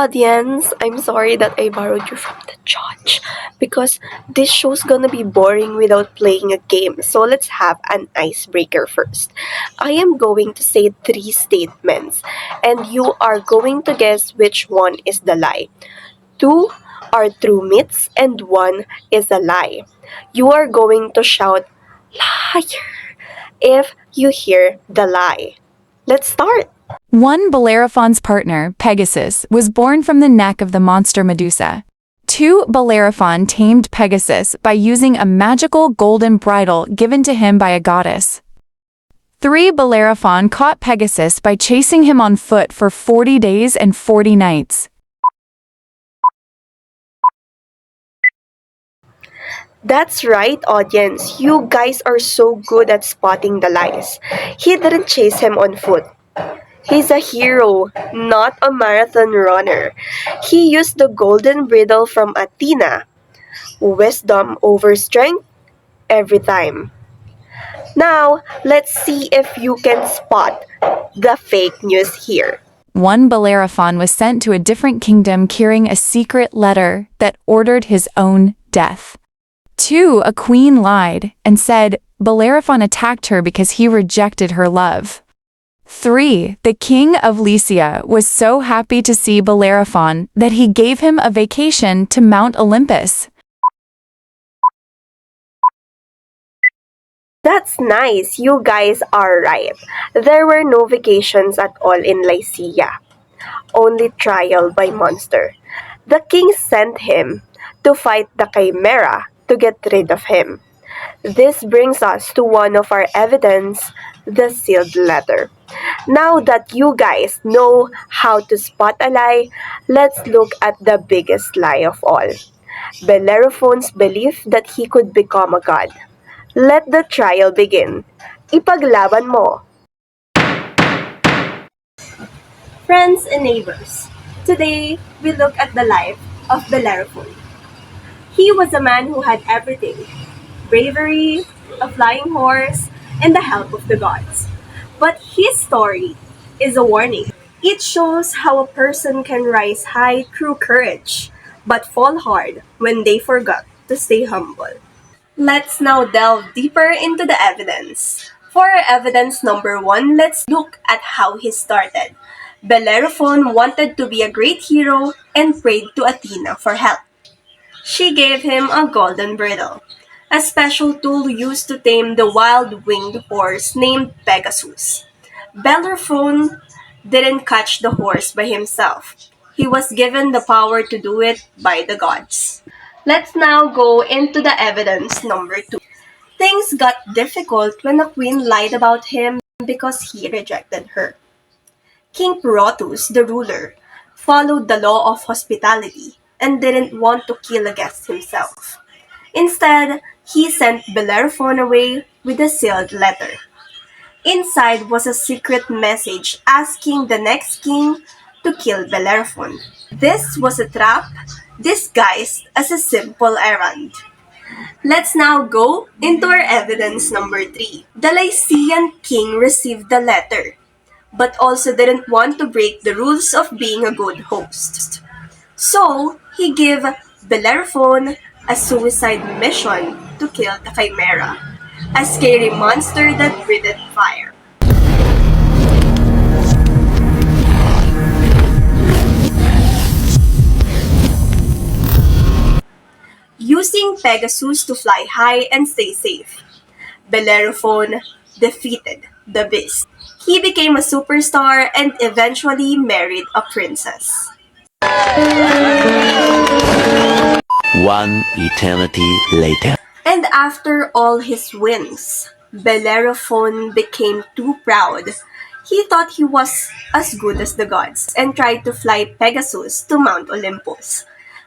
audience, I'm sorry that I borrowed you from the judge because this show's gonna be boring without playing a game. So let's have an icebreaker first. I am going to say three statements, and you are going to guess which one is the lie. Two are true myths, and one is a lie. You are going to shout, liar, if you hear the lie. Let's start. One Bellerophon's partner, Pegasus, was born from the neck of the monster Medusa. 2. Bellerophon tamed Pegasus by using a magical golden bridle given to him by a goddess. 3. Bellerophon caught Pegasus by chasing him on foot for 40 days and 40 nights. That's right, audience. You guys are so good at spotting the lies. He didn't chase him on foot. He's a hero, not a marathon runner. He used the golden bridle from Athena. Wisdom over strength every time. Now, let's see if you can spot the fake news here. 1. Bellerophon was sent to a different kingdom carrying a secret letter that ordered his own death. 2. A queen lied and said Bellerophon attacked her because he rejected her love. 3. The king of Lycia was so happy to see Bellerophon that he gave him a vacation to Mount Olympus. That's nice, you guys are right. There were no vacations at all in Lycia, only trial by monster. The king sent him to fight the Chimera to get rid of him. This brings us to one of our evidence, the sealed letter. Now that you guys know how to spot a lie, let's look at the biggest lie of all. Bellerophon's belief that he could become a god. Let the trial begin. Ipaglaban mo! Friends and neighbors, today we look at the life of Bellerophon. He was a man who had everything: bravery, a flying horse, and the help of the gods. But his story is a warning. It shows how a person can rise high through courage, but fall hard when they forgot to stay humble. Let's now delve deeper into the evidence. For evidence number one, let's look at how he started. Bellerophon wanted to be a great hero and prayed to Athena for help. She gave him a golden bridle, a special tool used to tame the wild winged horse named Pegasus. Bellerophon didn't catch the horse by himself. He was given the power to do it by the gods. Let's now go into the evidence number two. Things got difficult when the queen lied about him because he rejected her. King Protus, the ruler, followed the law of hospitality and didn't want to kill a guest himself. Instead, he sent Bellerophon away with a sealed letter. Inside was a secret message asking the next king to kill Bellerophon. This was a trap disguised as a simple errand. Let's now go into our evidence number three. The Lycian king received the letter, but also didn't want to break the rules of being a good host. So, he gave Bellerophon a suicide mission to kill the Chimera, a scary monster that breathed fire. Using Pegasus to fly high and stay safe, Bellerophon defeated the beast. He became a superstar and eventually married a princess. One eternity later. And after all his wins, Bellerophon became too proud. He thought he was as good as the gods and tried to fly Pegasus to Mount Olympus.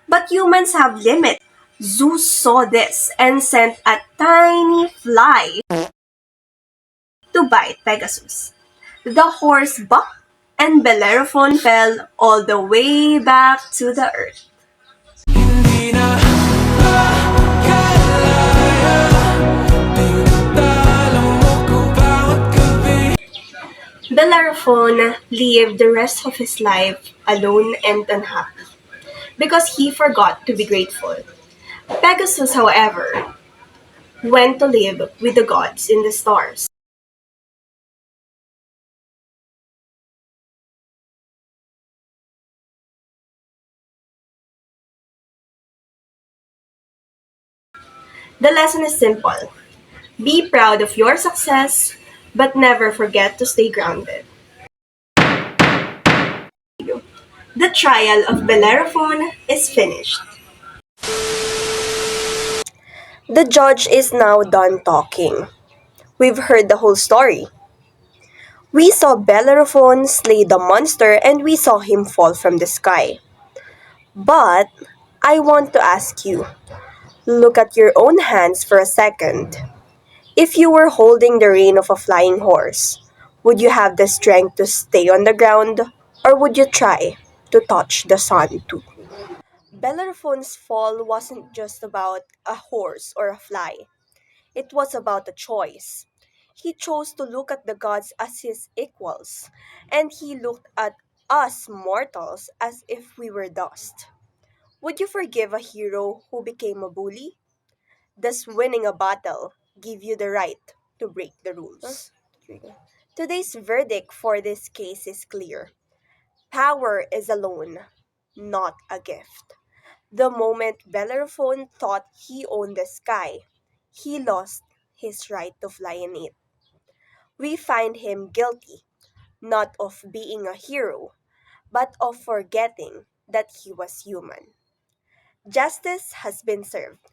But humans have limits. Zeus saw this and sent a tiny fly to bite Pegasus. The horse bucked and Bellerophon fell all the way back to the earth. The Bellerophon lived the rest of his life alone and unhappy because he forgot to be grateful. Pegasus, however, went to live with the gods in the stars. The lesson is simple: be proud of your success, but never forget to stay grounded. The trial of Bellerophon is finished. The judge is now done talking. We've heard the whole story. We saw Bellerophon slay the monster and we saw him fall from the sky. But I want to ask you, look at your own hands for a second. If you were holding the rein of a flying horse, would you have the strength to stay on the ground, or would you try to touch the sun too? Bellerophon's fall wasn't just about a horse or a fly. It was about a choice. He chose to look at the gods as his equals, and he looked at us mortals as if we were dust. Would you forgive a hero who became a bully? Does winning a battle give you the right to break the rules? Today's verdict for this case is clear. Power is a loan, not a gift. The moment Bellerophon thought he owned the sky, he lost his right to fly in it. We find him guilty, not of being a hero, but of forgetting that he was human. Justice has been served.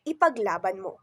Ipaglaban mo.